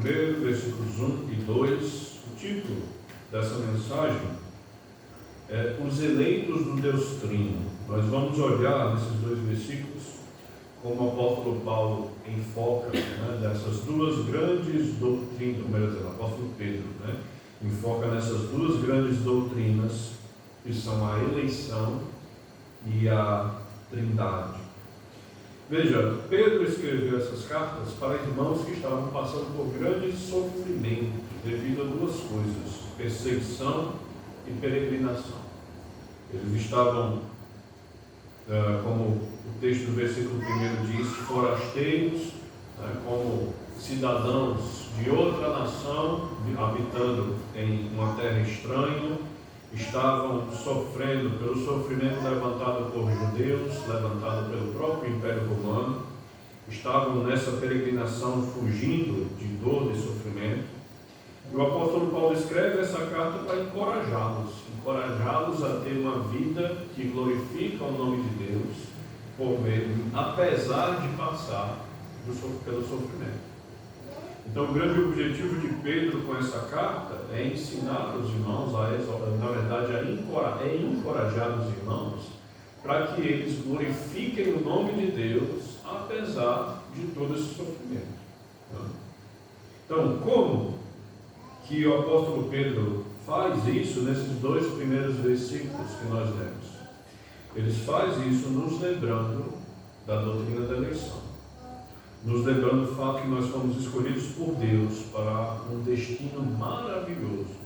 1, versículos 1 e 2, o título dessa mensagem é Os Eleitos do Deus Trino. Nós vamos olhar nesses dois versículos como o apóstolo Paulo enfoca, dessas duas grandes doutrinas, melhor dizendo, o apóstolo Pedro, enfoca nessas duas grandes doutrinas, que são a eleição e a trindade. Veja, Pedro escreveu essas cartas para irmãos que estavam passando por grande sofrimento devido a duas coisas: perseguição e peregrinação. Eles estavam, como o texto do versículo 1 diz, forasteiros, como cidadãos de outra nação, habitando em uma terra estranha, estavam sofrendo pelo sofrimento levantado por judeus, levantado pelo próprio Império Romano, estavam nessa peregrinação fugindo de dor e sofrimento. E o apóstolo Paulo escreve essa carta para encorajá-los a ter uma vida que glorifica o nome de Deus, por meio, apesar de passar pelo sofrimento. Então, o grande objetivo de Pedro com essa carta é ensinar os irmãos, encorajar os irmãos para que eles glorifiquem o nome de Deus, apesar de todo esse sofrimento. Então, como que o apóstolo Pedro faz isso nesses dois primeiros versículos que nós lemos? Ele faz isso nos lembrando da doutrina da eleição, nos lembrando o fato que nós fomos escolhidos por Deus para um destino maravilhoso,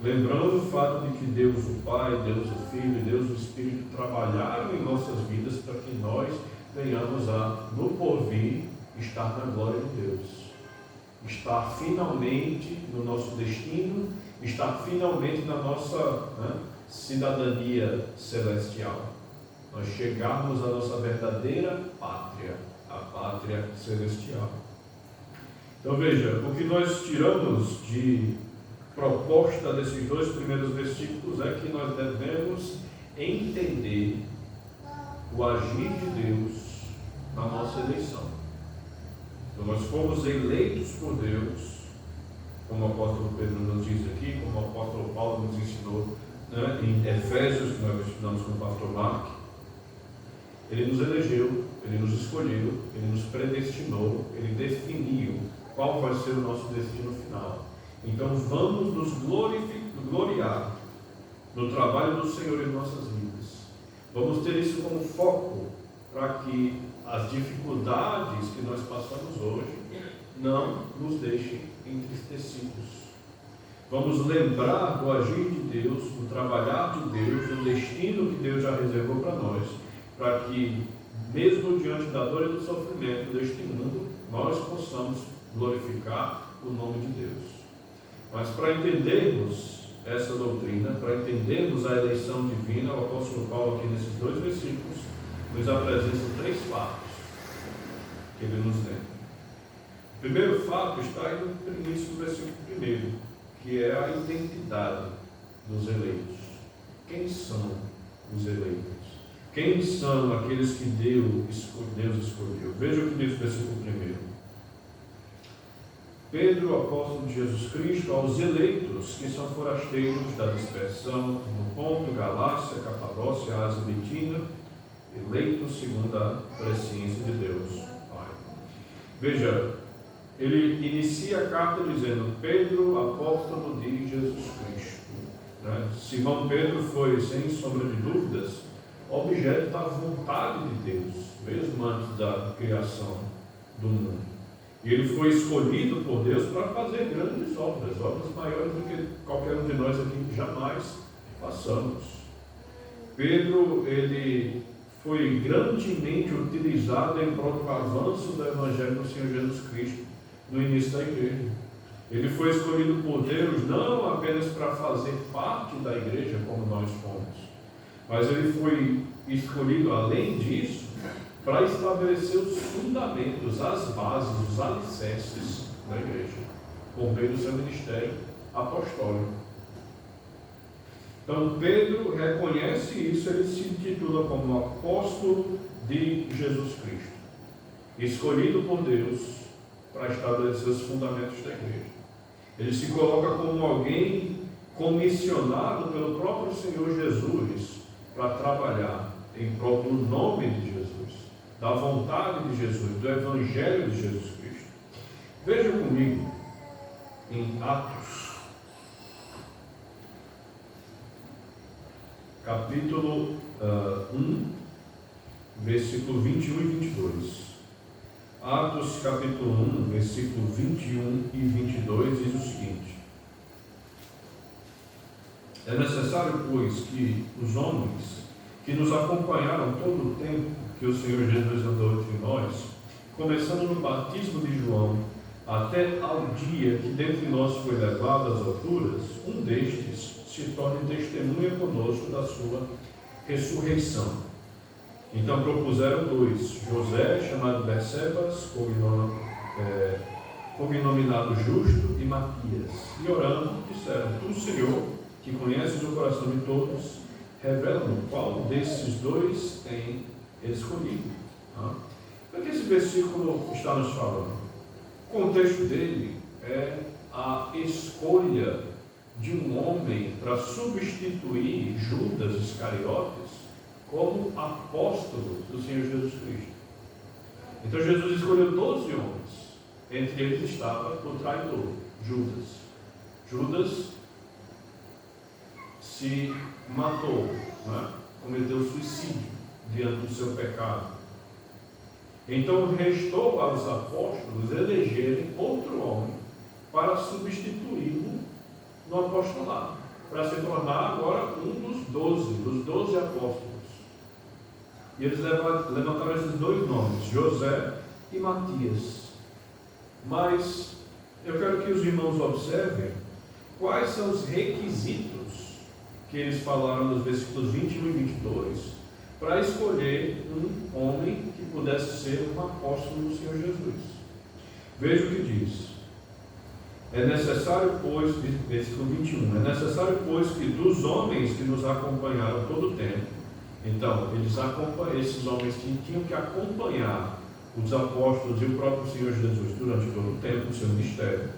lembrando o fato de que Deus o Pai, Deus o Filho e Deus o Espírito trabalharam em nossas vidas para que nós venhamos a, no porvir, estar na glória de Deus, estar finalmente no nosso destino, estar finalmente na nossa cidadania celestial, nós chegarmos à nossa verdadeira pátria, a pátria celestial. Então veja, o que nós tiramos de proposta desses dois primeiros versículos é que nós devemos entender o agir de Deus na nossa eleição. Então nós fomos eleitos por Deus, como o apóstolo Pedro nos diz aqui, como o apóstolo Paulo nos ensinou em Efésios, que nós estudamos com o pastor Mark. Ele nos elegeu, Ele nos escolheu, Ele nos predestinou, Ele definiu qual vai ser o nosso destino final. Então vamos nos gloriar no trabalho do Senhor em nossas vidas. Vamos ter isso como foco para que as dificuldades que nós passamos hoje não nos deixem entristecidos. Vamos lembrar do agir de Deus, do trabalhar de Deus, do destino que Deus já reservou para nós, para que, mesmo diante da dor e do sofrimento deste mundo, nós possamos glorificar o nome de Deus. Mas para entendermos essa doutrina, para entendermos a eleição divina, o apóstolo Paulo aqui nesses dois versículos nos apresenta três fatos que ele nos lembra. O primeiro fato está aí no início do versículo 1, que é a identidade dos eleitos. Quem são os eleitos? Quem são aqueles que Deus escolheu? Veja o que diz o versículo 1. Pedro, apóstolo de Jesus Cristo, aos eleitos que são forasteiros da dispersão no Ponto, Galácia, Capadócia, Ásia e Bitínia, eleitos segundo a presciência de Deus Pai. Veja, ele inicia a carta dizendo: Pedro, apóstolo de Jesus Cristo. Simão Pedro foi, sem sombra de dúvidas, objeto da vontade de Deus, mesmo antes da criação do mundo. E ele foi escolhido por Deus para fazer grandes obras maiores do que qualquer um de nós aqui jamais façamos. Pedro, ele foi grandemente utilizado em prol do avanço do Evangelho do Senhor Jesus Cristo no início da igreja. Ele foi escolhido por Deus não apenas para fazer parte da igreja como nós fomos, mas ele foi escolhido, além disso, para estabelecer os fundamentos, as bases, os alicerces da igreja, por meio do seu ministério apostólico. Então Pedro reconhece isso, ele se intitula como apóstolo de Jesus Cristo, escolhido por Deus para estabelecer os fundamentos da igreja. Ele se coloca como alguém comissionado pelo próprio Senhor Jesus para trabalhar em prol do nome de Jesus, da vontade de Jesus, do Evangelho de Jesus Cristo. Veja comigo em Atos, capítulo 1, versículo 21 e 22. Atos capítulo 1, versículo 21 e 22 diz o seguinte: é necessário, pois, que os homens que nos acompanharam todo o tempo que o Senhor Jesus andou entre nós, começando no batismo de João, até ao dia que dentre nós foi levado às alturas, um destes se torne testemunha conosco da sua ressurreição. Então propuseram dois, José, chamado Bersebas, cognominado Justo, e Matias. E orando, disseram: Tu, Senhor, que conheces o coração de todos, revela-nos qual desses dois tem escolhido. O que esse versículo está nos falando? O contexto dele é a escolha de um homem para substituir Judas Iscariotes como apóstolo do Senhor Jesus Cristo. Então Jesus escolheu 12 homens. Entre eles estava o traidor, Judas. Judas se matou, cometeu suicídio diante do seu pecado. Então restou para os apóstolos elegerem outro homem para substituí-lo no apostolado, para se tornar agora um dos 12 apóstolos. E eles levantaram esses dois nomes, José e Matias. Mas eu quero que os irmãos observem quais são os requisitos que eles falaram nos versículos 21 e 22 para escolher um homem que pudesse ser um apóstolo do Senhor Jesus. Veja o que diz. É necessário, pois, versículo 21, é necessário, pois, que dos homens que nos acompanharam todo o tempo, então, esses homens que tinham que acompanhar os apóstolos e o próprio Senhor Jesus durante todo o tempo do seu ministério,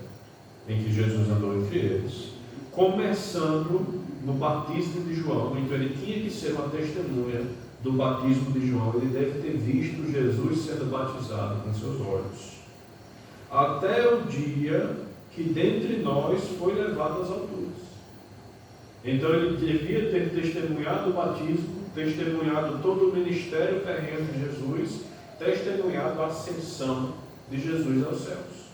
em que Jesus andou entre eles, começando no batismo de João. Então ele tinha que ser uma testemunha do batismo de João. Ele deve ter visto Jesus sendo batizado com seus olhos, até o dia que dentre nós foi levado às alturas. Então ele devia ter testemunhado o batismo, testemunhado todo o ministério terreno de Jesus, testemunhado a ascensão de Jesus aos céus.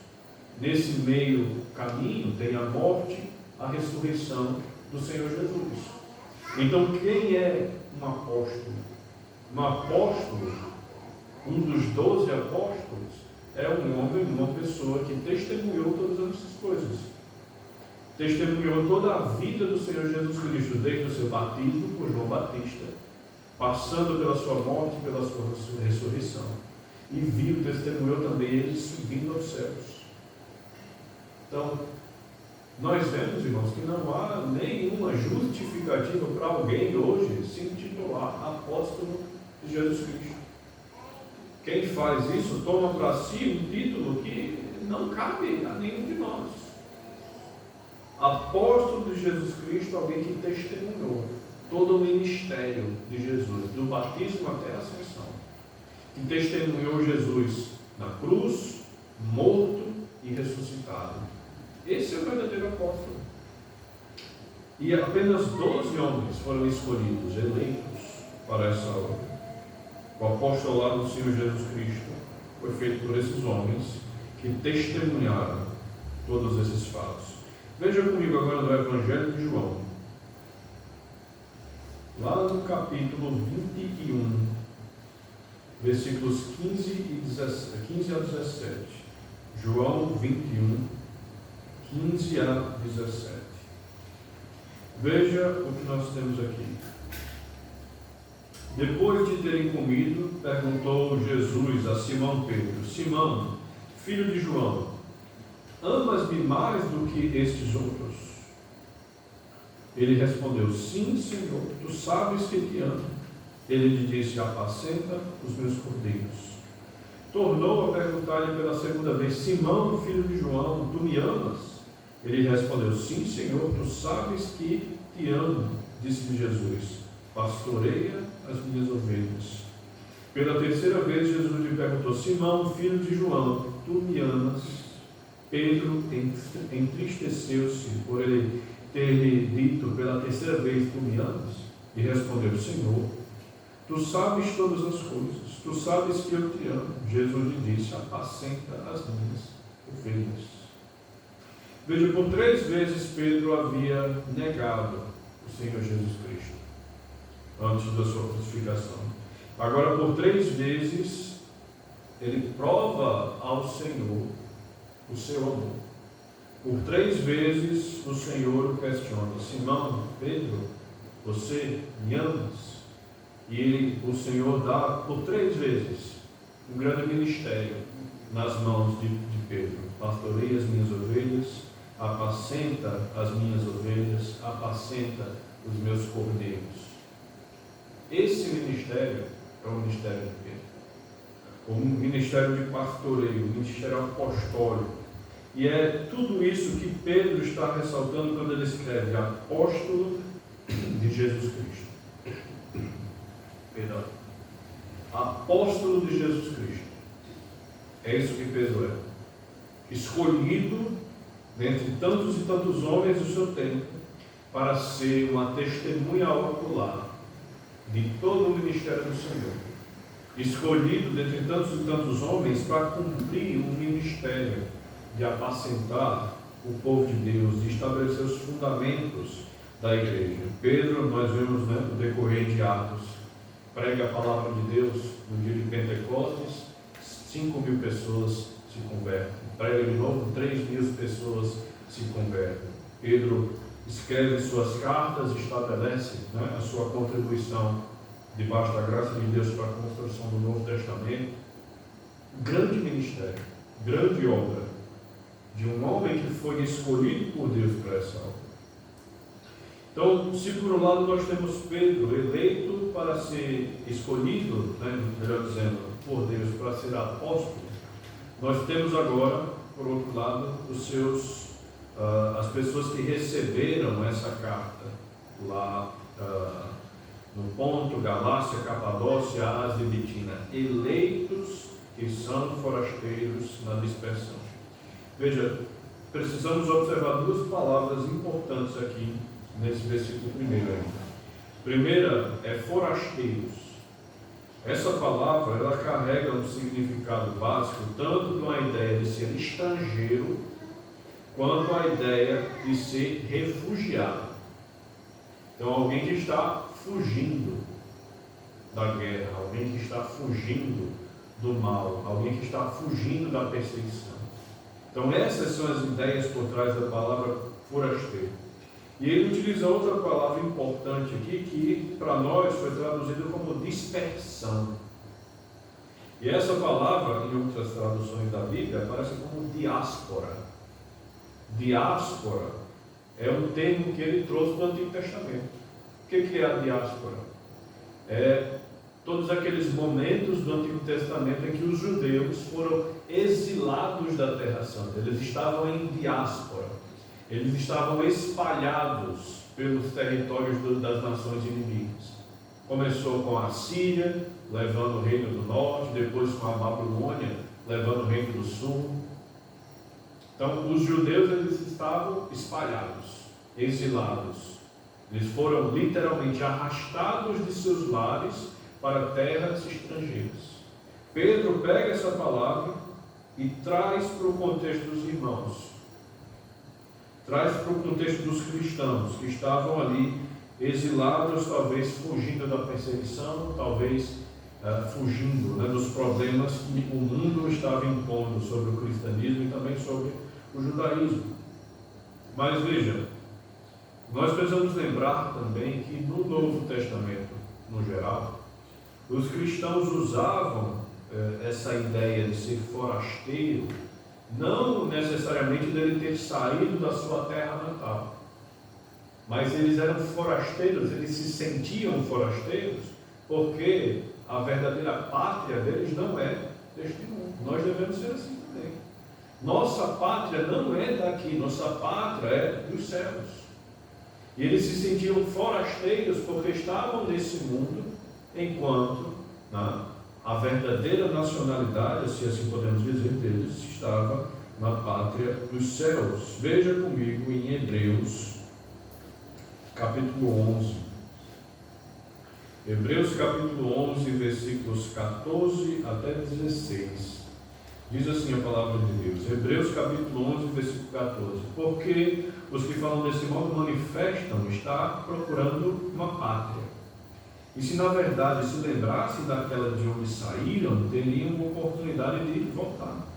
Nesse meio caminho tem a morte, a ressurreição do Senhor Jesus. Então quem é um apóstolo? Um apóstolo, um dos 12 apóstolos, é um homem, uma pessoa que testemunhou todas essas coisas. Testemunhou toda a vida do Senhor Jesus Cristo, desde o seu batismo por João Batista, passando pela sua morte e pela sua ressurreição. E viu, testemunhou também ele subindo aos céus. Então, nós vemos, irmãos, que não há nenhuma justificativa para alguém hoje se intitular apóstolo de Jesus Cristo. Quem faz isso toma para si um título que não cabe a nenhum de nós. Apóstolo de Jesus Cristo, alguém que testemunhou todo o ministério de Jesus, do batismo até a ascensão, que testemunhou Jesus na cruz, morto e ressuscitado. Esse é o verdadeiro apóstolo. E apenas 12 homens foram escolhidos, eleitos para essa obra. O apostolado do Senhor Jesus Cristo foi feito por esses homens que testemunharam todos esses fatos. Veja comigo agora no Evangelho de João, lá no capítulo 21, versículos 15 a 17. João 21, 15 a 17. Veja o que nós temos aqui. Depois de terem comido, perguntou Jesus a Simão Pedro: Simão, filho de João, amas-me mais do que estes outros? Ele respondeu: Sim, Senhor, tu sabes que te amo. Ele lhe disse: Apacenta os meus cordeiros. tornou a perguntar-lhe pela segunda vez: Simão, filho de João, tu me amas? Ele respondeu: Sim, Senhor, tu sabes que te amo. Disse-lhe Jesus: Pastoreia as minhas ovelhas. Pela terceira vez Jesus lhe perguntou: Simão, filho de João, tu me amas? Pedro entristeceu-se por ele ter lhe dito pela terceira vez: Tu me amas? E respondeu: Senhor, tu sabes todas as coisas, tu sabes que eu te amo. Jesus lhe disse: Apacenta as minhas ovelhas. Veja, por 3 vezes Pedro havia negado o Senhor Jesus Cristo antes da sua crucificação. Agora, por 3 vezes, ele prova ao Senhor o seu amor. Por 3 vezes o Senhor o questiona: Simão, Pedro, você me amas? E o Senhor dá por 3 vezes um grande ministério nas mãos de Pedro: pastoreia as minhas ovelhas, apacenta as minhas ovelhas, apacenta os meus cordeiros. Esse ministério é o ministério de Pedro, o ministério de pastoreio, o ministério apostólico. E é tudo isso que Pedro está ressaltando quando ele escreve: apóstolo de Jesus Cristo. Perdão. Apóstolo de Jesus Cristo. É isso que Pedro é. Escolhido dentre tantos e tantos homens do seu tempo para ser uma testemunha ocular de todo o ministério do Senhor. Escolhido dentre tantos e tantos homens para cumprir o ministério de apacentar o povo de Deus, de estabelecer os fundamentos da igreja. Pedro, nós vemos, no decorrer de Atos, prega a palavra de Deus no dia de Pentecostes, 5.000 pessoas se convertem. Prega de novo, 3.000 pessoas se convertem. Pedro escreve suas cartas, estabelece a sua contribuição debaixo da graça de Deus para a construção do Novo Testamento. Grande ministério, grande obra de um homem que foi escolhido por Deus para essa obra. Então, se por um lado nós temos Pedro eleito para ser escolhido, melhor dizendo, por Deus para ser apóstolo, nós temos agora, por outro lado, as pessoas que receberam essa carta lá no Ponto, Galácia, Capadócia, Ásia e Bitínia, eleitos que são forasteiros na dispersão. Veja, precisamos observar 2 palavras importantes aqui nesse versículo primeiro ainda. Primeira é forasteiros. Essa palavra, ela carrega um significado básico tanto com a ideia de ser estrangeiro quanto a ideia de ser refugiado. Então, alguém que está fugindo da guerra, alguém que está fugindo do mal, alguém que está fugindo da perseguição. Então, essas são as ideias por trás da palavra forasteiro. E ele utiliza outra palavra importante aqui, que para nós foi traduzida como dispersão. E essa palavra, em outras traduções da Bíblia, aparece como diáspora. Diáspora é um termo que ele trouxe do Antigo Testamento. O que é a diáspora? É todos aqueles momentos do Antigo Testamento em que os judeus foram exilados da Terra Santa. Eles estavam em diáspora. Eles estavam espalhados pelos territórios das nações inimigas. Começou com a Síria, levando o reino do norte, depois com a Babilônia, levando o reino do sul. Então, os judeus, eles estavam espalhados, exilados. Eles foram literalmente arrastados de seus lares para terras estrangeiras. Pedro pega essa palavra e traz para o contexto dos irmãos. Traz para o contexto dos cristãos que estavam ali exilados, talvez fugindo da perseguição, talvez fugindo dos problemas que o mundo estava impondo sobre o cristianismo e também sobre o judaísmo. Mas veja, nós precisamos lembrar também que no Novo Testamento, no geral, os cristãos usavam essa ideia de ser forasteiro, não necessariamente dele ter saído da sua terra natal, mas eles eram forasteiros, eles se sentiam forasteiros, porque a verdadeira pátria deles não é deste mundo. Nós devemos ser assim também. Nossa pátria não é daqui, nossa pátria é dos céus. E eles se sentiam forasteiros porque estavam nesse mundo, enquanto a verdadeira nacionalidade, se assim podemos dizer, deles estava na pátria dos céus. Veja comigo em Hebreus, capítulo 11. Hebreus, capítulo 11, versículos 14 até 16. Diz assim a palavra de Deus. Hebreus, capítulo 11, versículo 14. Porque os que falam desse modo manifestam estar procurando uma pátria. E se na verdade se lembrassem daquela de onde saíram, teriam uma oportunidade de voltar.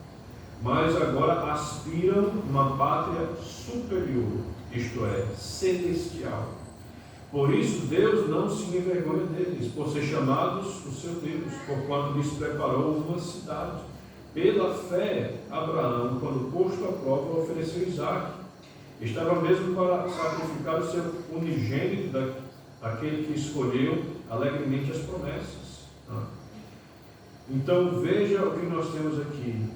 Mas agora aspiram uma pátria superior, isto é, celestial. Por isso Deus não se envergonha deles, por ser chamados o seu Deus, porquanto lhes preparou uma cidade. Pela fé, Abraão, quando posto à prova, ofereceu Isaque. Estava mesmo para sacrificar o seu unigênito, aquele que escolheu alegremente as promessas. Então veja o que nós temos aqui.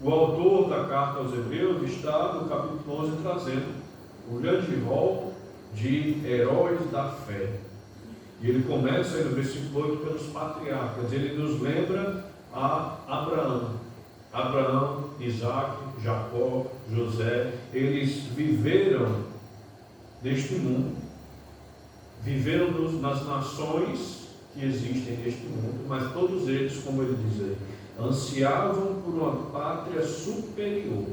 O autor da carta aos Hebreus está no capítulo 11 trazendo o grande rol de heróis da fé. E ele começa aí no versículo 8 pelos patriarcas. Ele nos lembra a Abraão, Isaque, Jacó, José. Eles viveram neste mundo, viveram nas nações que existem neste mundo, mas todos eles, como ele diz aí, ansiavam por uma pátria superior,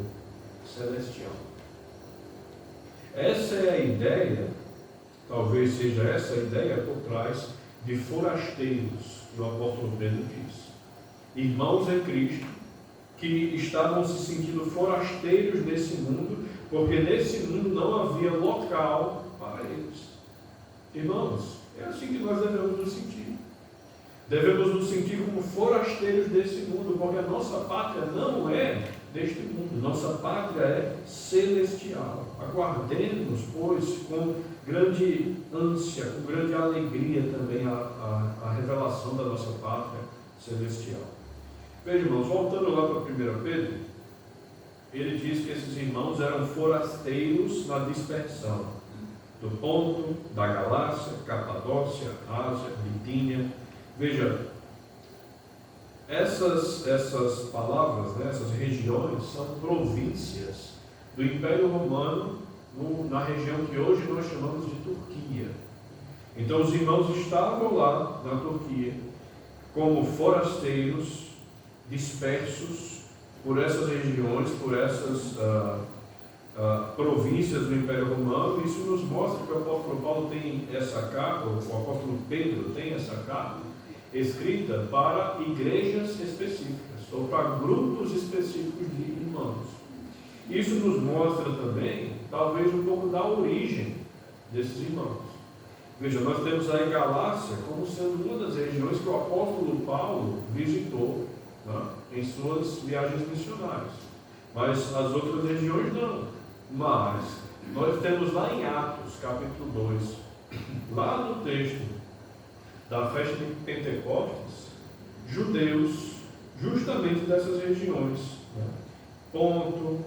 celestial. Essa é a ideia, talvez seja essa a ideia por trás de forasteiros, que o apóstolo Pedro diz. Irmãos em Cristo, que estavam se sentindo forasteiros nesse mundo, porque nesse mundo não havia local para eles. Irmãos, é assim que nós devemos nos sentir. Devemos nos sentir como forasteiros desse mundo, porque a nossa pátria não é deste mundo, nossa pátria é celestial. Aguardemos, pois, com grande ânsia, com grande alegria também a revelação da nossa pátria celestial. Veja, irmãos, voltando lá para 1 Pedro, ele diz que esses irmãos eram forasteiros na dispersão, do Ponto, da Galácia, Capadócia, Ásia, Bitínia. Veja, essas palavras, essas regiões, são províncias do Império Romano na região que hoje nós chamamos de Turquia. Então os irmãos estavam lá na Turquia como forasteiros, dispersos por essas regiões, por essas províncias do Império Romano. Isso nos mostra que o apóstolo Paulo tem essa carta, o apóstolo Pedro tem essa carta escrita para igrejas específicas, ou para grupos específicos de irmãos. Isso nos mostra também, talvez, um pouco da origem desses irmãos. Veja, nós temos aí Galácia como sendo uma das regiões que o apóstolo Paulo visitou, em suas viagens missionárias. Mas as outras regiões não. Mas nós temos lá em Atos, capítulo 2, lá no texto da festa de Pentecostes, judeus justamente dessas regiões, Ponto,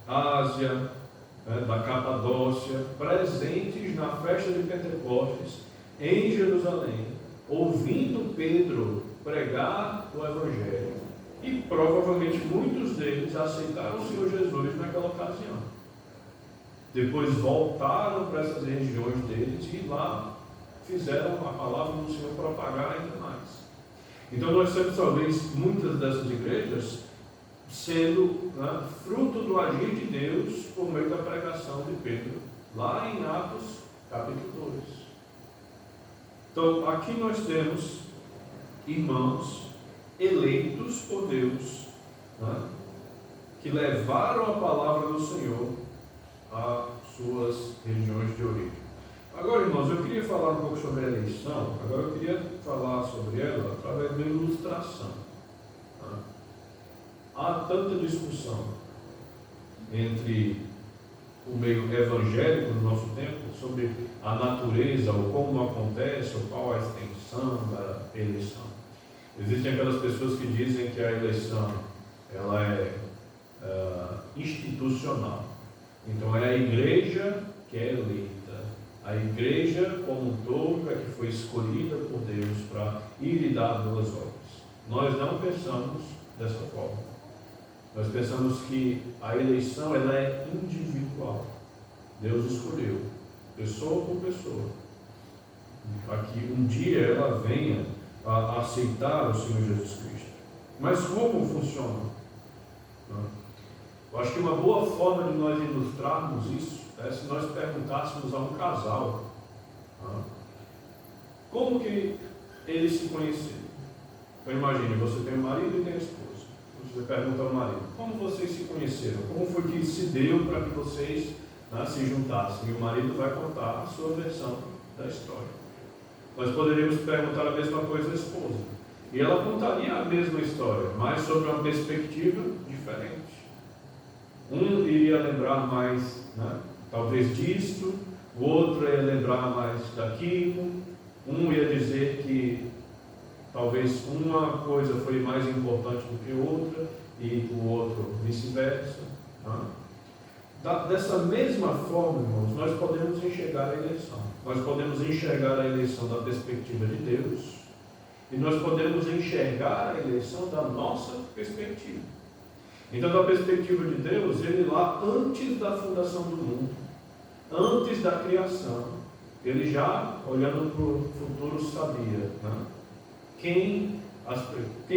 Ásia, da Capadócia, presentes na festa de Pentecostes em Jerusalém, ouvindo Pedro pregar o Evangelho, e provavelmente muitos deles aceitaram o Senhor Jesus naquela ocasião. Depois voltaram para essas regiões deles e lá fizeram a palavra do Senhor propagar ainda mais. Então nós temos talvez muitas dessas igrejas sendo fruto do agir de Deus por meio da pregação de Pedro, lá em Atos capítulo 2. Então aqui nós temos irmãos eleitos por Deus, que levaram a palavra do Senhor às suas regiões de origem. Agora, irmãos, eu queria falar um pouco sobre a eleição. Agora eu queria falar sobre ela através de uma ilustração. Há tanta discussão entre o meio evangélico no nosso tempo sobre a natureza, ou como acontece, ou qual a extensão da eleição. Existem aquelas pessoas que dizem que a eleição ela é institucional. Então é a igreja que é eleita. A igreja como um todo é que foi escolhida por Deus para ir e dar boas obras. Nós não pensamos dessa forma. Nós pensamos que a eleição ela é individual. Deus escolheu, pessoa por pessoa, para que um dia ela venha a aceitar o Senhor Jesus Cristo. Mas como funciona? Eu acho que uma boa forma de nós ilustrarmos isso é se nós perguntássemos a um casal como que eles se conheceram. Então imagine, você tem um marido e tem a esposa. Você pergunta ao marido, como vocês se conheceram? Como foi que se deu para que vocês se juntassem? E o marido vai contar a sua versão da história. Nós poderíamos perguntar a mesma coisa à esposa. E ela contaria a mesma história, mas sobre uma perspectiva diferente. Um iria lembrar mais, talvez disto, o outro ia lembrar mais daquilo. Um ia dizer que talvez uma coisa foi mais importante do que outra, e o outro vice-versa. Dessa mesma forma, irmãos, nós podemos enxergar a eleição. Nós podemos enxergar a eleição da perspectiva de Deus, e nós podemos enxergar a eleição da nossa perspectiva. Então, da perspectiva de Deus, Ele lá antes da fundação do mundo, antes da criação, Ele já, olhando para o futuro, sabia quem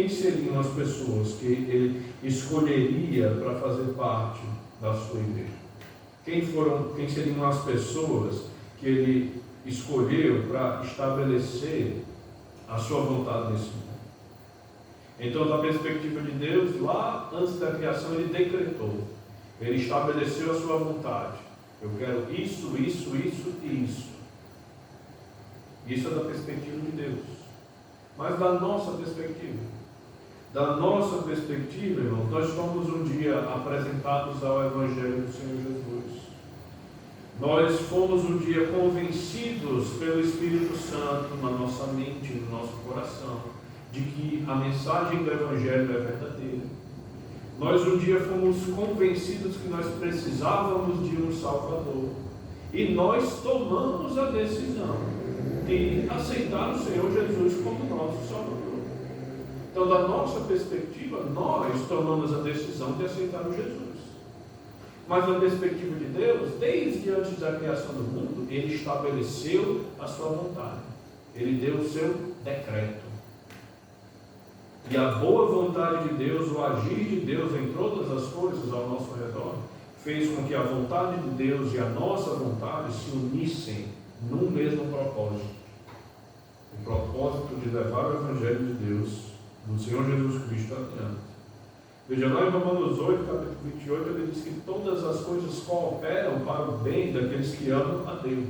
seriam as pessoas que Ele escolheria para fazer parte da sua igreja. Quem seriam as pessoas que Ele escolheu para estabelecer a sua vontade nesse mundo. Então, da perspectiva de Deus, lá antes da criação, Ele decretou, Ele estabeleceu a sua vontade. Eu quero isso, isso, isso e isso. Isso é da perspectiva de Deus. Mas da nossa perspectiva, irmão, nós fomos um dia apresentados ao Evangelho do Senhor Jesus. Nós fomos um dia convencidos pelo Espírito Santo na nossa mente, no nosso coração, de que a mensagem do Evangelho é verdadeira. Nós um dia fomos convencidos que nós precisávamos de um Salvador. E nós tomamos a decisão de aceitar o Senhor Jesus como nosso Salvador. Então, da nossa perspectiva, nós tomamos a decisão de aceitar o Jesus. Mas da perspectiva de Deus, desde antes da criação do mundo, Ele estabeleceu a sua vontade. Ele deu o seu decreto. E a boa vontade de Deus, o agir de Deus em todas as coisas ao nosso redor, fez com que a vontade de Deus e a nossa vontade se unissem num mesmo propósito. O propósito de levar o Evangelho de Deus, do Senhor Jesus Cristo, adiante. Veja lá em Romanos 8, capítulo 28, ele diz que todas as coisas cooperam para o bem daqueles que amam a Deus.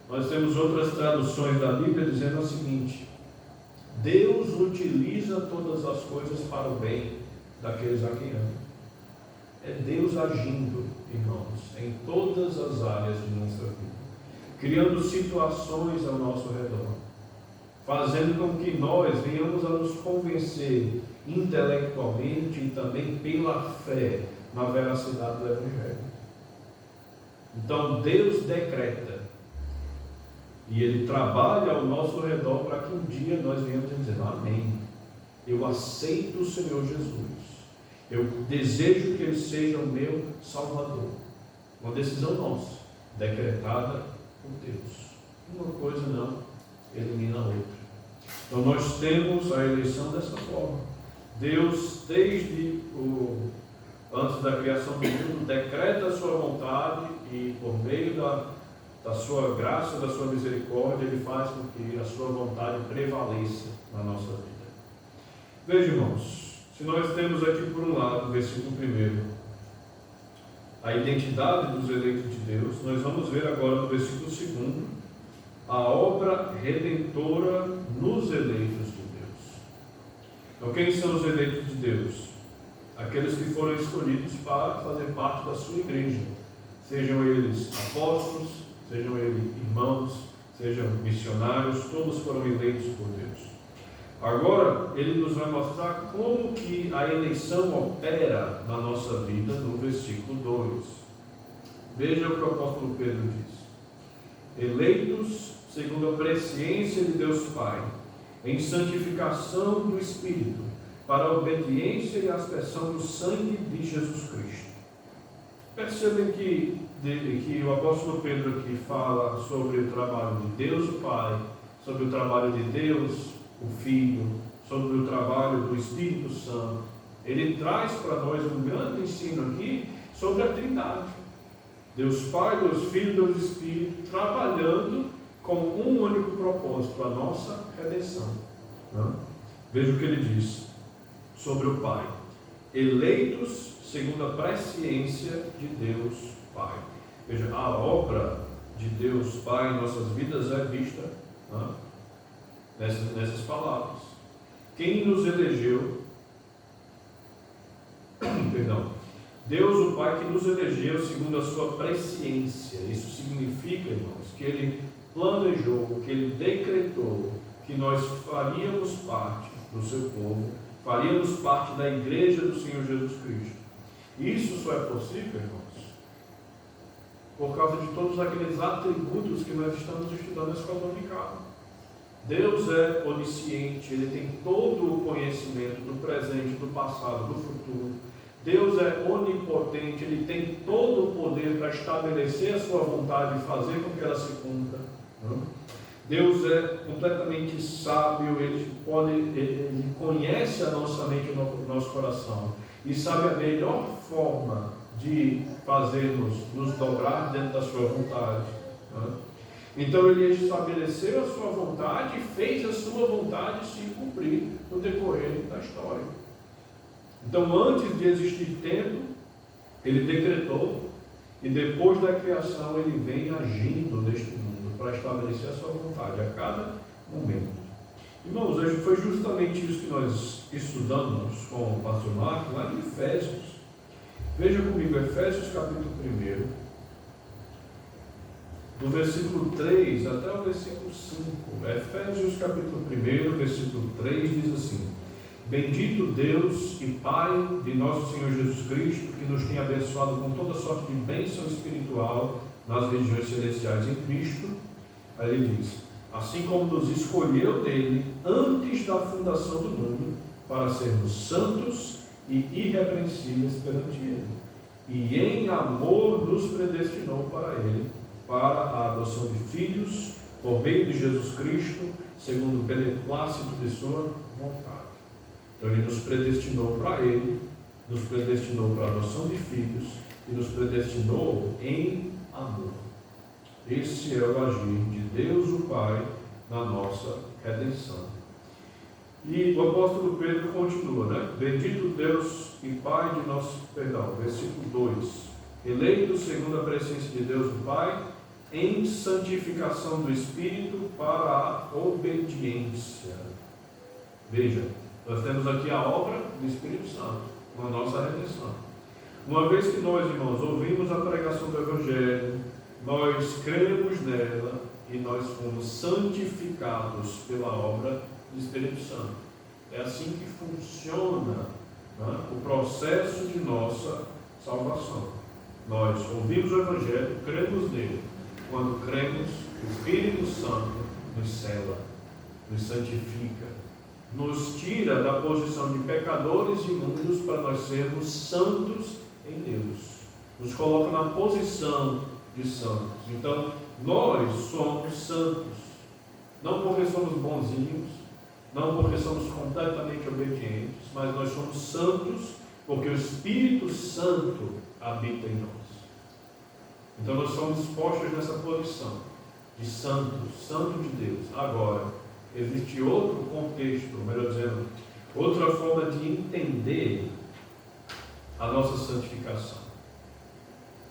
Nós temos outras traduções da Bíblia dizendo o seguinte: Deus utiliza todas as coisas para o bem daqueles a quem ama. É Deus agindo, irmãos, em todas as áreas de nossa vida, criando situações ao nosso redor, fazendo com que nós venhamos a nos convencer intelectualmente e também pela fé na veracidade do Evangelho. Então Deus decreta e Ele trabalha ao nosso redor para que um dia nós venhamos dizer: amém, eu aceito o Senhor Jesus, eu desejo que Ele seja o meu Salvador. Uma decisão nossa, decretada por Deus. Uma coisa não elimina a outra. Então nós temos a eleição dessa forma. Deus, desde antes da criação do mundo, decreta a sua vontade e por meio da sua graça, da sua misericórdia, Ele faz com que a sua vontade prevaleça na nossa vida. Veja, irmãos, se nós temos aqui por um lado, versículo 1, a identidade dos eleitos de Deus, nós vamos ver agora no versículo 2, a obra redentora nos eleitos de Deus. Então, quem são os eleitos de Deus? Aqueles que foram escolhidos para fazer parte da sua igreja, sejam eles apóstolos, sejam eles irmãos, sejam missionários, todos foram eleitos por Deus. Agora, ele nos vai mostrar como que a eleição opera na nossa vida no versículo 2. Veja o que o apóstolo Pedro diz. Eleitos segundo a presciência de Deus Pai, em santificação do Espírito, para a obediência e a aspersão do sangue de Jesus Cristo. Percebem que o apóstolo Pedro aqui fala sobre o trabalho de Deus o Pai, sobre o trabalho de Deus o Filho, sobre o trabalho do Espírito Santo. Ele traz para nós um grande ensino aqui sobre a Trindade. Deus Pai, Deus Filho, Deus Espírito, trabalhando com um único propósito, a nossa redenção. Veja o que ele diz sobre o Pai. Eleitos segundo a presciência de Deus Pai. Veja, a obra de Deus Pai em nossas vidas é vista nessas palavras. Quem nos elegeu, Deus o Pai que nos elegeu segundo a sua presciência. Isso significa, irmãos, que Ele planejou, que Ele decretou que nós faríamos parte do seu povo, faríamos parte da igreja do Senhor Jesus Cristo. Isso só é possível, irmãos, por causa de todos aqueles atributos que nós estamos estudando na escola dominical. Deus é onisciente, Ele tem todo o conhecimento do presente, do passado, do futuro. Deus é onipotente, Ele tem todo o poder para estabelecer a sua vontade e fazer com que ela se cumpra. Deus é completamente sábio, Ele conhece a nossa mente e o nosso coração e sabe a melhor forma de fazermos nos dobrar dentro da sua vontade. Então Ele estabeleceu a sua vontade e fez a sua vontade se cumprir no decorrer da história. Então, antes de existir tempo, Ele decretou, e depois da criação Ele vem agindo neste mundo para estabelecer a sua vontade a cada momento. Irmãos, hoje foi justamente isso que nós estudamos com o pastor Marcos lá em Efésios. Veja comigo, Efésios capítulo 1, do versículo 3 até o versículo 5. Efésios capítulo 1, versículo 3 diz assim: Bendito Deus e Pai de nosso Senhor Jesus Cristo, que nos tem abençoado com toda sorte de bênção espiritual nas regiões celestiais em Cristo. Aí ele diz: assim como nos escolheu nele antes da fundação do mundo, para sermos santos e irrepreensíveis perante Ele, e em amor nos predestinou para Ele, para a adoção de filhos, por meio de Jesus Cristo, segundo o beneplácito de sua vontade. Então Ele nos predestinou para Ele, nos predestinou para a adoção de filhos e nos predestinou em amor. Esse é o agir de Deus o Pai na nossa redenção. E o apóstolo Pedro continua, Bendito Deus e Pai de nosso versículo 2. Eleito segundo a presciência de Deus o Pai, em santificação do Espírito para a obediência. Veja, nós temos aqui a obra do Espírito Santo, na nossa redenção. Uma vez que nós, irmãos, ouvimos a pregação do Evangelho, nós cremos nela e nós fomos santificados pela obra do Espírito Santo. É assim que funciona o processo de nossa salvação. Nós ouvimos o Evangelho, cremos nele. Quando cremos, o Espírito Santo nos sela, nos santifica, nos tira da posição de pecadores imundos para nós sermos santos em Deus. Nos coloca na posição de santos. Então, nós somos santos, não porque somos bonzinhos, não porque somos completamente obedientes, mas nós somos santos porque o Espírito Santo habita em nós. Então nós somos postos nessa posição de santo, santo de Deus. Agora, existe outro contexto, melhor dizendo, outra forma de entender a nossa santificação.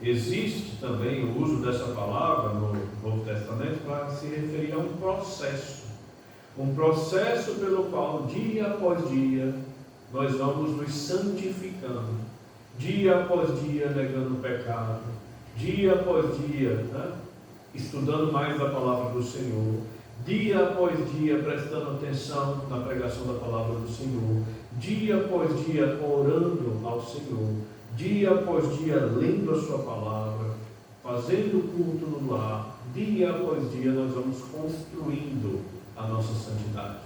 Existe também o uso dessa palavra no Novo Testamento para se referir a um processo pelo qual, dia após dia, nós vamos nos santificando, dia após dia negando o pecado, dia após dia estudando mais da palavra do Senhor, dia após dia prestando atenção na pregação da palavra do Senhor, dia após dia orando ao Senhor, dia após dia lendo a sua palavra, fazendo culto no lar, dia após dia nós vamos construindo a nossa santidade.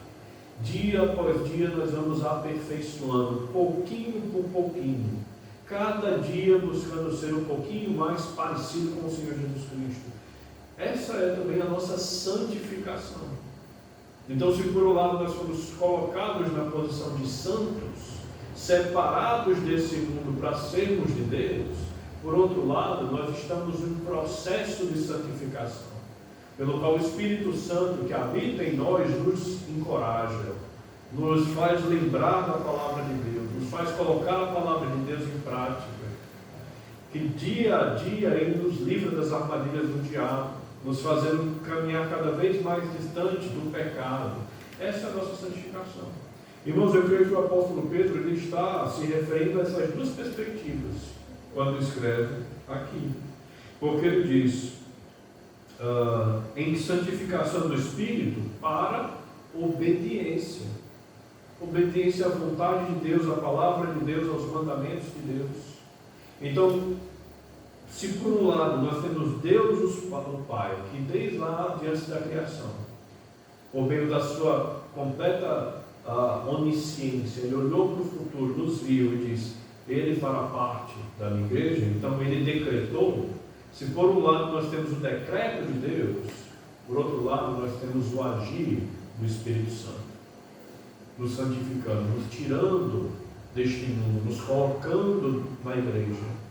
Dia após dia nós vamos aperfeiçoando, pouquinho por pouquinho, cada dia buscando ser um pouquinho mais parecido com o Senhor Jesus Cristo. Essa é também a nossa santificação. Então, se por um lado nós fomos colocados na posição de santos, separados desse mundo para sermos de Deus, por outro lado, nós estamos em um processo de santificação, pelo qual o Espírito Santo que habita em nós nos encoraja, nos faz lembrar da palavra de Deus, nos faz colocar a palavra de Deus em prática, que dia a dia Ele nos livra das armadilhas do diabo, nos fazendo caminhar cada vez mais distante do pecado. Essa é a nossa santificação. Irmãos, eu creio que o apóstolo Pedro ele está se referindo a essas duas perspectivas quando escreve aqui, porque ele diz em santificação do Espírito para obediência à vontade de Deus, à palavra de Deus, aos mandamentos de Deus. Então, se por um lado nós temos Deus o Pai, que desde lá diante da criação, por meio da sua completa onisciência, Ele olhou para o futuro, nos viu e disse: Ele fará parte da minha igreja. Então Ele decretou. Se por um lado nós temos o decreto de Deus, por outro lado nós temos o agir do Espírito Santo, nos santificando, nos tirando deste mundo, nos colocando na igreja.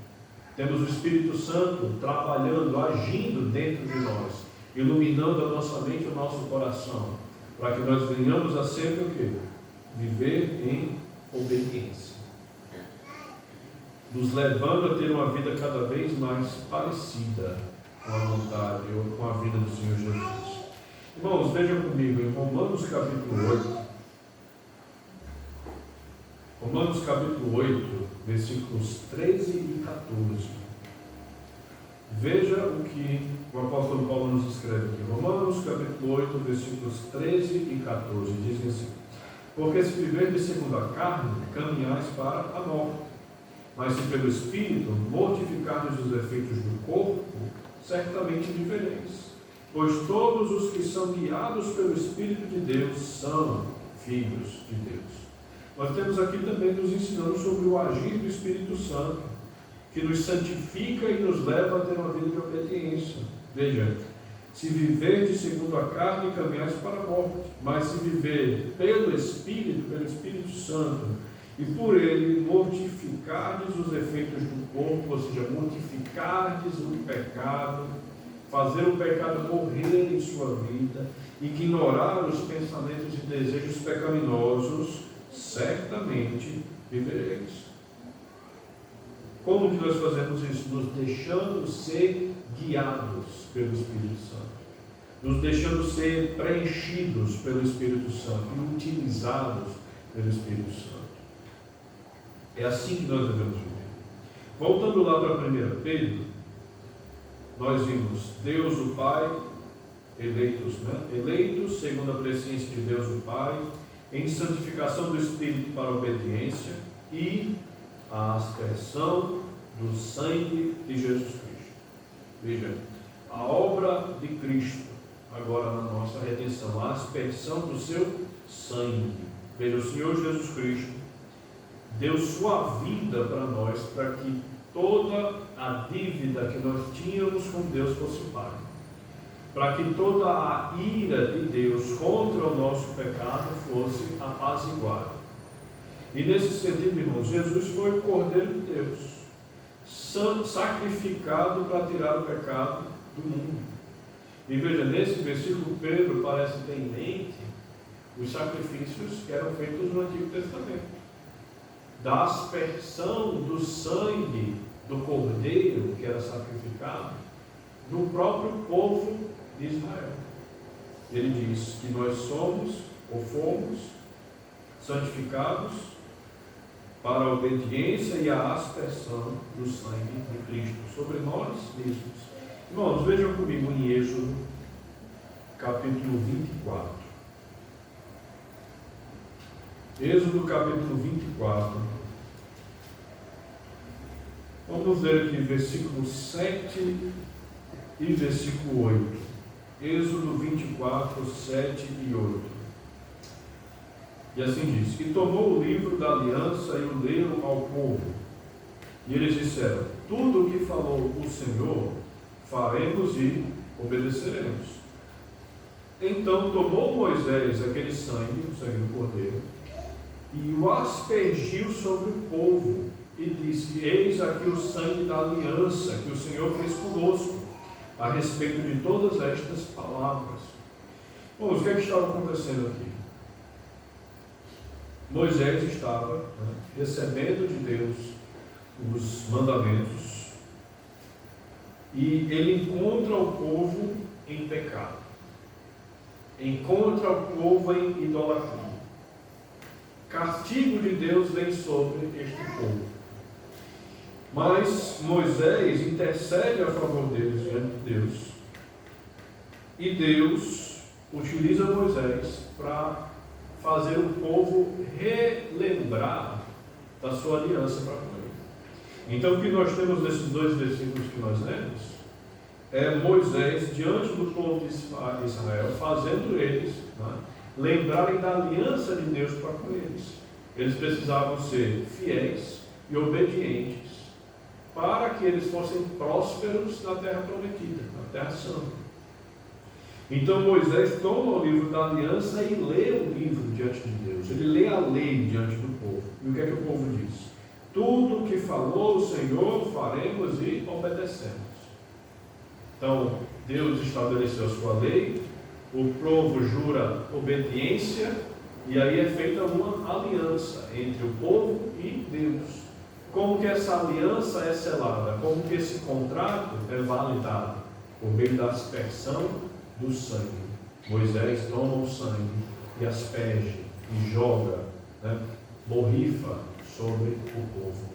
Temos o Espírito Santo trabalhando, agindo dentro de nós, iluminando a nossa mente e o nosso coração, para que nós venhamos a sempre o quê? Viver em obediência, nos levando a ter uma vida cada vez mais parecida com a vontade ou com a vida do Senhor Jesus. Irmãos, vejam comigo em Romanos capítulo 8. Romanos capítulo 8, versículos 13 e 14. Veja o que o apóstolo Paulo nos escreve aqui. Romanos capítulo 8, versículos 13 e 14. Dizem assim: Porque se viverdes segundo a carne, caminhais para a morte. Mas se pelo Espírito mortificardes os efeitos do corpo, certamente vivereis. Pois todos os que são guiados pelo Espírito de Deus são filhos de Deus. Nós temos aqui também nos ensinando sobre o agir do Espírito Santo, que nos santifica e nos leva a ter uma vida de obediência. Veja, se viverdes segundo a carne, caminhais para a morte, mas se viver pelo Espírito Santo, e por ele mortificardes os efeitos do corpo, ou seja, mortificardes o pecado, fazer o pecado morrer em sua vida, ignorar os pensamentos e desejos pecaminosos, certamente vivereis. Como que nós fazemos isso? Nos deixando ser guiados pelo Espírito Santo, nos deixando ser preenchidos pelo Espírito Santo e utilizados pelo Espírito Santo. É assim que nós devemos viver. Voltando lá para 1 Pedro, nós vimos Deus o Pai, eleitos segundo a presciência de Deus o Pai, em santificação do Espírito para a obediência e a aspersão do sangue de Jesus Cristo. Veja, a obra de Cristo, agora na nossa redenção, a aspersão do seu sangue. Veja, o Senhor Jesus Cristo deu sua vida para nós, para que toda a dívida que nós tínhamos com Deus fosse paga, para que toda a ira de Deus contra o nosso pecado fosse apaziguada. E nesse sentido, irmãos, Jesus foi o Cordeiro de Deus, sacrificado para tirar o pecado do mundo. E veja, nesse versículo, Pedro parece ter em mente os sacrifícios que eram feitos no Antigo Testamento, da aspersão do sangue do Cordeiro que era sacrificado no próprio povo de Israel. Ele diz que nós somos ou fomos santificados para a obediência e a aspersão do sangue de Cristo sobre nós mesmos. Irmãos, vejam comigo em Êxodo, capítulo 24. Êxodo capítulo 24. Vamos ver aqui versículo 7 e versículo 8. Êxodo 24, 7 e 8. E assim diz: E tomou o livro da aliança e o leu ao povo. E eles disseram: Tudo o que falou o Senhor, faremos e obedeceremos. Então tomou Moisés aquele sangue, o sangue do cordeiro, e o aspergiu sobre o povo, e disse: Eis aqui o sangue da aliança que o Senhor fez conosco, a respeito de todas estas palavras. Bom, o que é que estava acontecendo aqui? Moisés estava recebendo de Deus os mandamentos, e ele encontra o povo em pecado, encontra o povo em idolatria. Castigo de Deus vem sobre este povo. Mas Moisés intercede a favor deles diante de Deus. E Deus utiliza Moisés para fazer o povo relembrar da sua aliança para com ele. Então o que nós temos nesses dois versículos que nós lemos é Moisés diante do povo de Israel, fazendo eles lembrarem da aliança de Deus para com eles. Eles precisavam ser fiéis e obedientes para que eles fossem prósperos na terra prometida, na terra santa. Então Moisés toma o livro da aliança e lê o livro diante de Deus. Ele lê a lei diante do povo. E o que é que o povo diz? Tudo o que falou o Senhor, faremos e obedecemos. Então Deus estabeleceu a sua lei, o povo jura obediência, e aí é feita uma aliança entre o povo e Deus. Como que essa aliança é selada? Como que esse contrato é validado? Por meio da aspersão do sangue. Moisés toma o sangue e asperge e joga, borrifa sobre o povo.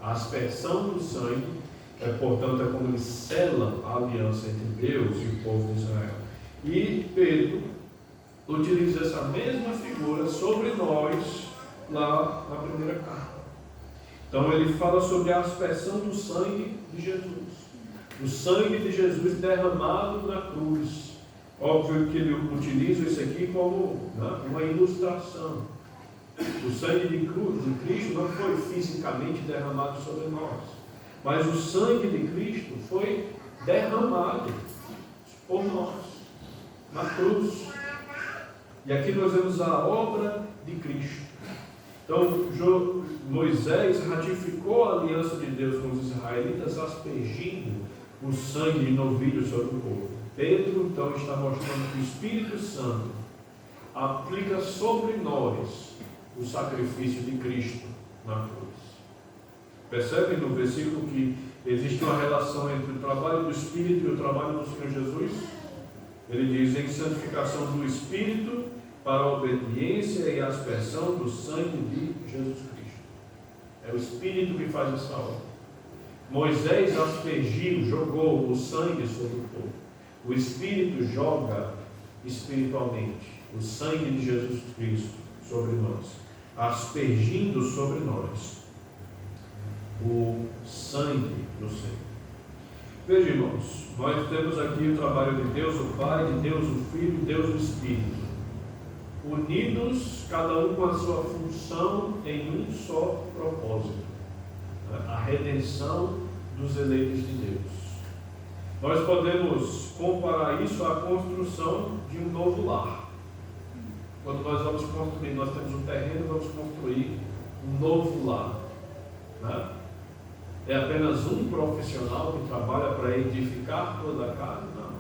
A aspersão do sangue portanto, é como ele sela a aliança entre Deus e o povo de Israel. E Pedro utiliza essa mesma figura sobre nós lá na primeira carta. Então ele fala sobre a aspersão do sangue de Jesus. O sangue de Jesus derramado na cruz. Óbvio que ele utiliza isso aqui como uma ilustração. O sangue de Cristo não foi fisicamente derramado sobre nós, mas o sangue de Cristo foi derramado por nós, na cruz. E aqui nós vemos a obra de Cristo. Então, Moisés ratificou a aliança de Deus com os israelitas, aspergindo o sangue de novilho sobre o povo. Pedro, então, está mostrando que o Espírito Santo aplica sobre nós o sacrifício de Cristo na cruz. Percebem no versículo que existe uma relação entre o trabalho do Espírito e o trabalho do Senhor Jesus? Ele diz: em santificação do Espírito para a obediência e a aspersão do sangue de Jesus Cristo. É o Espírito que faz essa obra. Moisés aspergiu, jogou o sangue sobre o povo. O Espírito joga espiritualmente o sangue de Jesus Cristo sobre nós, aspergindo sobre nós o sangue do Senhor. Veja, irmãos, nós temos aqui o trabalho de Deus o Pai, de Deus o Filho, de Deus o Espírito, unidos, cada um com a sua função, em um só propósito: a redenção dos eleitos de Deus. Nós podemos comparar isso à construção de um novo lar. Quando nós vamos construir, nós temos um terreno, vamos construir um novo lar, É apenas um profissional que trabalha para edificar toda a casa? Não.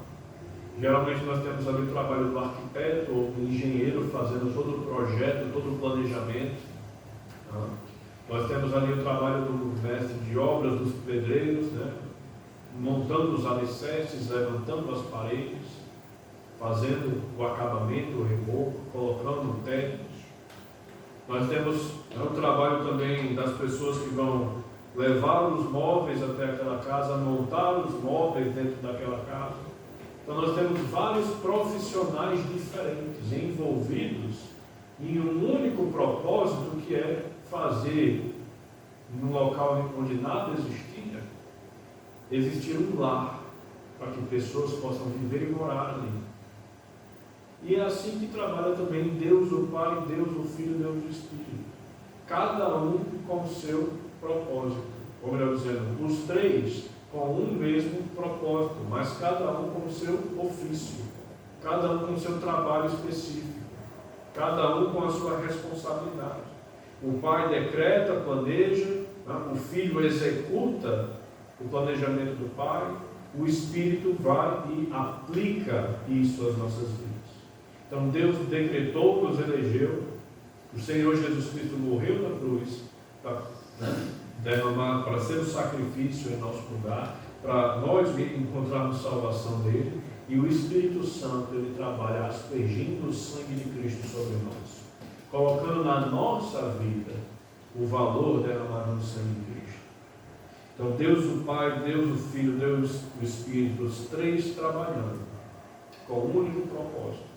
Geralmente nós temos ali o trabalho do arquiteto ou do engenheiro fazendo todo o projeto, todo o planejamento. Nós temos ali o trabalho do mestre de obras, dos pedreiros, montando os alicerces, levantando as paredes, fazendo o acabamento, o reboco, colocando tetos. Nós temos o trabalho também das pessoas que vão levar os móveis até aquela casa, montar os móveis dentro daquela casa. Então nós temos vários profissionais diferentes envolvidos em um único propósito, que é fazer, num local onde nada existia, existir um lar para que pessoas possam viver e morar ali. E é assim que trabalha também Deus o Pai, Deus o Filho, Deus o Espírito. Cada um com o seu propósito. Ou melhor dizendo, os três com um mesmo propósito, mas cada um com o seu ofício, cada um com o seu trabalho específico, cada um com a sua responsabilidade. O Pai decreta, planeja, o Filho executa o planejamento do Pai, o Espírito vai e aplica isso às nossas vidas. Então Deus decretou, nos elegeu, o Senhor Jesus Cristo morreu na cruz para derramar, para ser o sacrifício em nosso lugar, para nós encontrarmos salvação dele, e o Espírito Santo ele trabalha aspergindo o sangue de Cristo sobre nós, colocando na nossa vida o valor derramado no sangue de Cristo. Então Deus o Pai, Deus o Filho, Deus o Espírito, os três trabalhando com o único propósito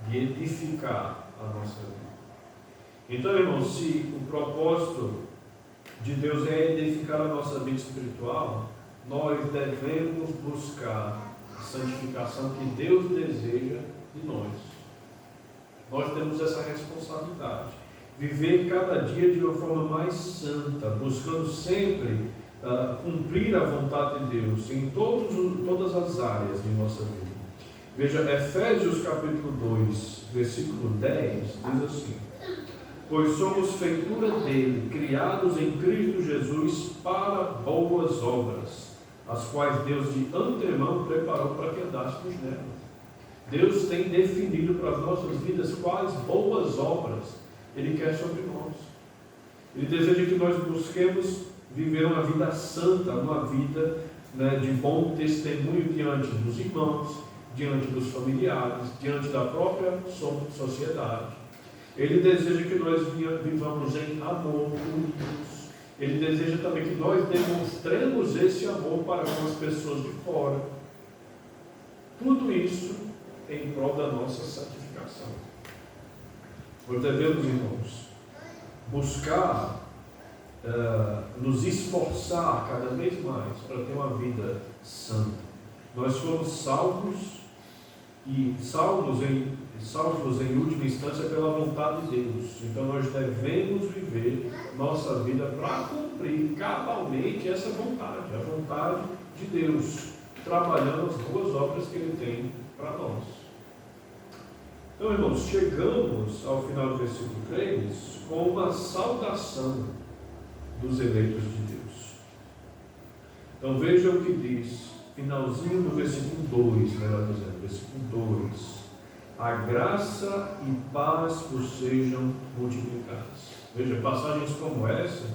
de edificar a nossa vida. Então, irmãos, se o propósito de Deus é edificar a nossa vida espiritual, nós devemos buscar a santificação que Deus deseja de nós. Nós temos essa responsabilidade. Viver cada dia de uma forma mais santa, buscando sempre cumprir a vontade de Deus em todas as áreas de nossa vida. Veja, Efésios capítulo 2, versículo 10, diz assim: pois somos feitura dele, criados em Cristo Jesus para boas obras, as quais Deus de antemão preparou para que andássemos nelas. Deus tem definido para as nossas vidas quais boas obras Ele quer sobre nós. Ele deseja que nós busquemos viver uma vida santa, uma vida de bom testemunho diante dos irmãos, diante dos familiares, diante da própria sociedade. Ele deseja que nós vivamos em amor unidos. Ele deseja também que nós demonstremos esse amor para com as pessoas de fora. Tudo isso em prol da nossa santificação. Nós devemos, irmãos, buscar, nos esforçar cada vez mais para ter uma vida santa. Nós fomos salvos em última instância pela vontade de Deus. Então nós devemos viver nossa vida para cumprir cabalmente essa vontade, a vontade de Deus, trabalhando as boas obras que Ele tem para nós. Então, irmãos, chegamos ao final do versículo 3 com uma saudação dos eleitos de Deus. Então veja o que diz, finalzinho do versículo 2, melhor dizendo, versículo 2: a graça e paz vos sejam multiplicadas. Veja, passagens como essa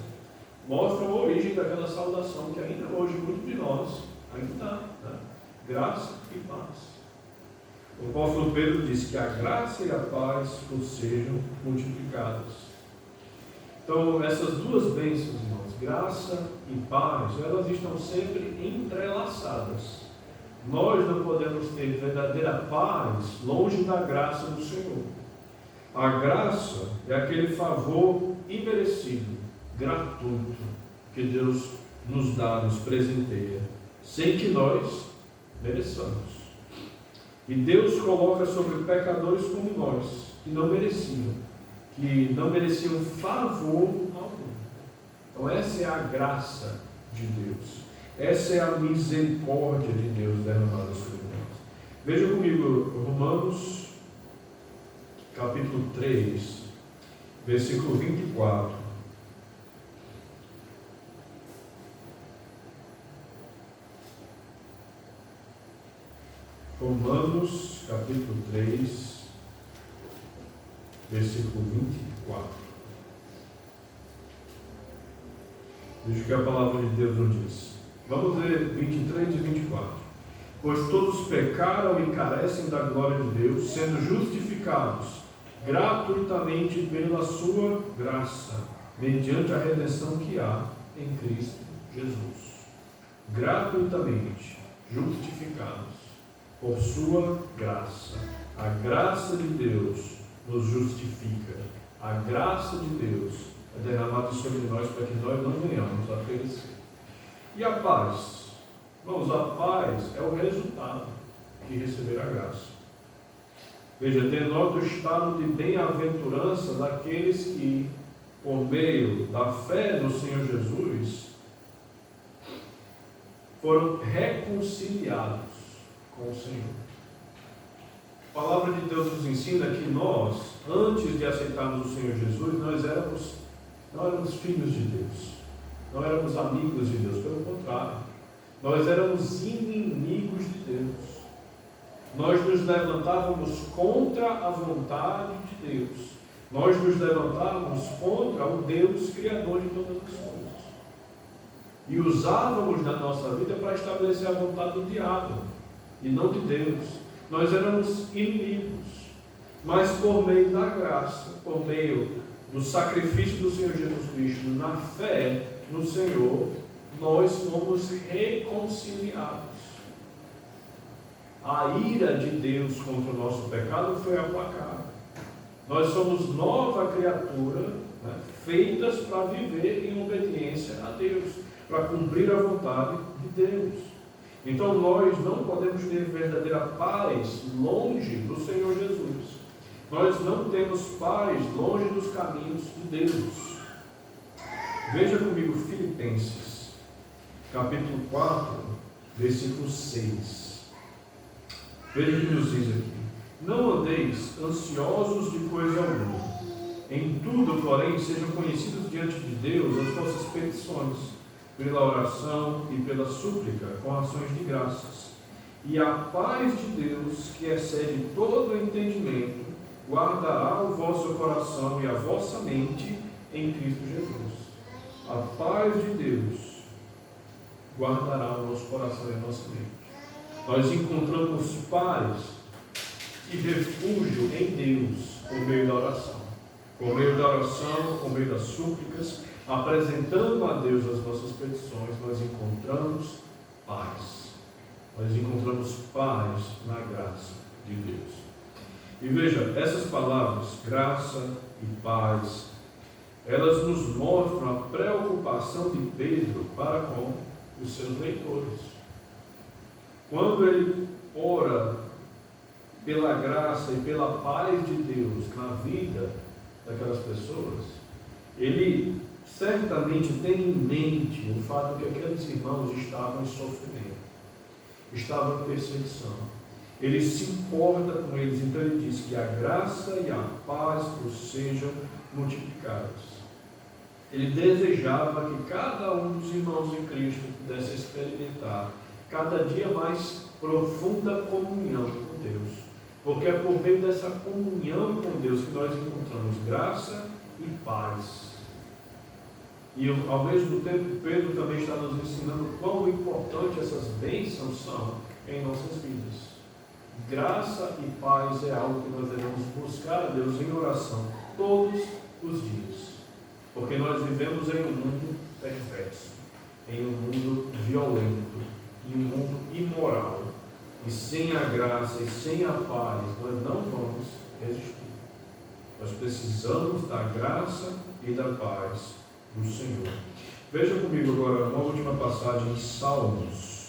mostram a origem daquela saudação que ainda hoje muitos de nós ainda dá, né? Graça e paz. O apóstolo Pedro diz que a graça e a paz vos sejam multiplicadas. Então, essas duas bênçãos, irmãos, graça e paz, elas estão sempre entrelaçadas. Nós não podemos ter verdadeira paz longe da graça do Senhor. A graça é aquele favor imerecido, gratuito, que Deus nos dá, nos presenteia, sem que nós mereçamos. E Deus coloca sobre pecadores como nós, que não mereciam favor algum. Então essa é a graça de Deus. Essa é a misericórdia de Deus derramada sobre nós. Veja comigo Romanos capítulo 3, versículo 24. Romanos capítulo 3, versículo 24. Veja o que a palavra de Deus nos diz. Vamos ler 23 e 24. Pois todos pecaram e carecem da glória de Deus, sendo justificados gratuitamente pela sua graça, mediante a redenção que há em Cristo Jesus. Gratuitamente justificados por sua graça. A graça de Deus nos justifica. A graça de Deus é derramada sobre nós para que nós não venhamos a perecer. E a paz? Irmãos, a paz é o resultado de receber a graça. Veja, denota o estado de bem-aventurança daqueles que, por meio da fé no Senhor Jesus, foram reconciliados com o Senhor. A palavra de Deus nos ensina que nós, antes de aceitarmos o Senhor Jesus, não éramos filhos de Deus, não éramos amigos de Deus, pelo contrário, nós éramos inimigos de Deus. Nós nos levantávamos contra a vontade de Deus. Nós nos levantávamos contra o Deus Criador de todas as coisas. E usávamos na nossa vida para estabelecer a vontade do diabo e não de Deus. Nós éramos inimigos. Mas por meio da graça, por meio do sacrifício do Senhor Jesus Cristo, na fé no Senhor, nós fomos reconciliados. A ira de Deus contra o nosso pecado foi aplacada. Nós somos nova criatura, feitas para viver em obediência a Deus, para cumprir a vontade de Deus. Então nós não podemos ter verdadeira paz longe do Senhor Jesus. Nós não temos paz longe dos caminhos de Deus. Veja comigo Filipenses, capítulo 4, versículo 6. Veja o que nos diz aqui. Não andeis ansiosos de coisa alguma. Em tudo, porém, sejam conhecidos diante de Deus as vossas petições, pela oração e pela súplica, com ações de graças. E a paz de Deus, que excede todo o entendimento, guardará o vosso coração e a vossa mente em Cristo Jesus. A paz de Deus guardará o nosso coração e a nossa mente. Nós encontramos paz e refúgio em Deus por meio da oração. Por meio da oração, por meio das súplicas, apresentando a Deus as nossas petições, nós encontramos paz. Nós encontramos paz na graça de Deus. E veja, essas palavras, graça e paz, elas nos mostram a preocupação de Pedro para com os seus leitores. Quando ele ora pela graça e pela paz de Deus na vida daquelas pessoas, ele certamente tem em mente o fato de que aqueles irmãos estavam em sofrimento, estavam em perseguição. Ele se importa com eles, então ele diz que a graça e a paz os sejam multiplicados. Ele desejava que cada um dos irmãos em Cristo pudesse experimentar cada dia mais profunda comunhão com Deus, porque é por meio dessa comunhão com Deus que nós encontramos graça e paz. E ao mesmo tempo Pedro também está nos ensinando quão importante essas bênçãos são em nossas vidas. Graça e paz é algo que nós devemos buscar a Deus em oração todos os dias, porque nós vivemos em um mundo perverso, em um mundo violento, em um mundo imoral, e sem a graça e sem a paz nós não vamos resistir. Nós precisamos da graça e da paz do Senhor. Veja comigo agora uma última passagem em Salmos.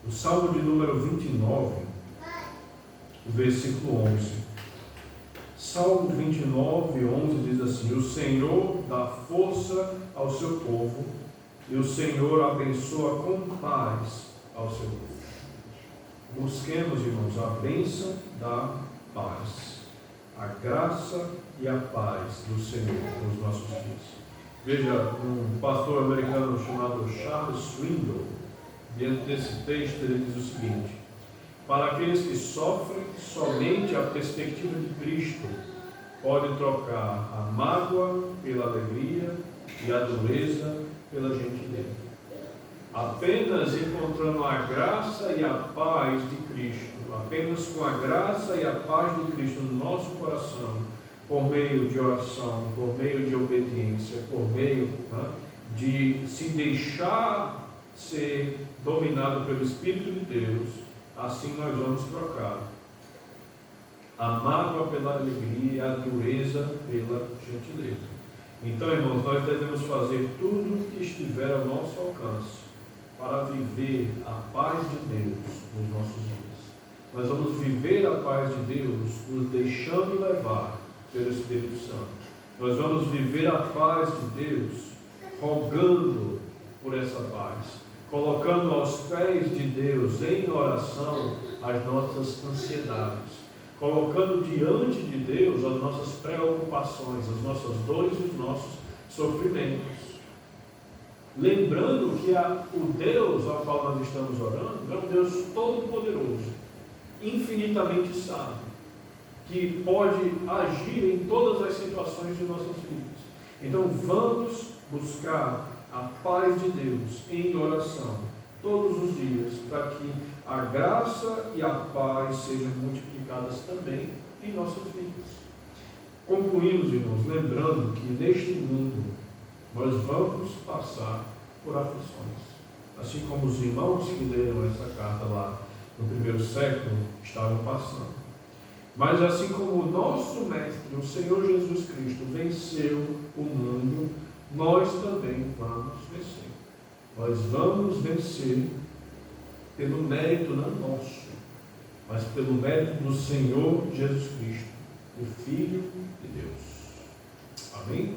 O Salmo de número 29, o versículo 11. Salmo 29, 11 diz assim: o Senhor dá força ao seu povo, e o Senhor abençoa com paz ao seu povo. Busquemos, irmãos, a bênção da paz, a graça e a paz do Senhor nos nossos dias. Veja, um pastor americano chamado Charles Swindoll, diante desse texto, ele diz o seguinte: para aqueles que sofrem, somente a perspectiva de Cristo pode trocar a mágoa pela alegria e a dureza pela gentileza. Apenas encontrando a graça e a paz de Cristo, apenas com a graça e a paz de Cristo no nosso coração, por meio de oração, por meio de obediência, por meio de se deixar ser dominado pelo Espírito de Deus, assim nós vamos trocar a mágoa pela alegria, a dureza pela gentileza. Então, irmãos, nós devemos fazer tudo o que estiver ao nosso alcance para viver a paz de Deus nos nossos dias. Nós vamos viver a paz de Deus nos deixando levar pelo Espírito Santo. Nós vamos viver a paz de Deus rogando por essa paz, colocando aos pés de Deus em oração as nossas ansiedades, colocando diante de Deus as nossas preocupações, as nossas dores e os nossos sofrimentos. Lembrando que o Deus ao qual nós estamos orando é um Deus todo-poderoso, infinitamente sábio, que pode agir em todas as situações de nossas vidas. Então vamos buscar a paz de Deus em oração todos os dias, para que a graça e a paz sejam multiplicadas também em nossas vidas. Concluímos, irmãos, lembrando que neste mundo nós vamos passar por aflições, assim como os irmãos que leram essa carta lá no primeiro século estavam passando. Mas assim como o nosso Mestre, o Senhor Jesus Cristo, venceu o mundo, nós também vamos vencer. Nós vamos vencer pelo mérito não nosso, mas pelo mérito do Senhor Jesus Cristo, o Filho de Deus. Amém?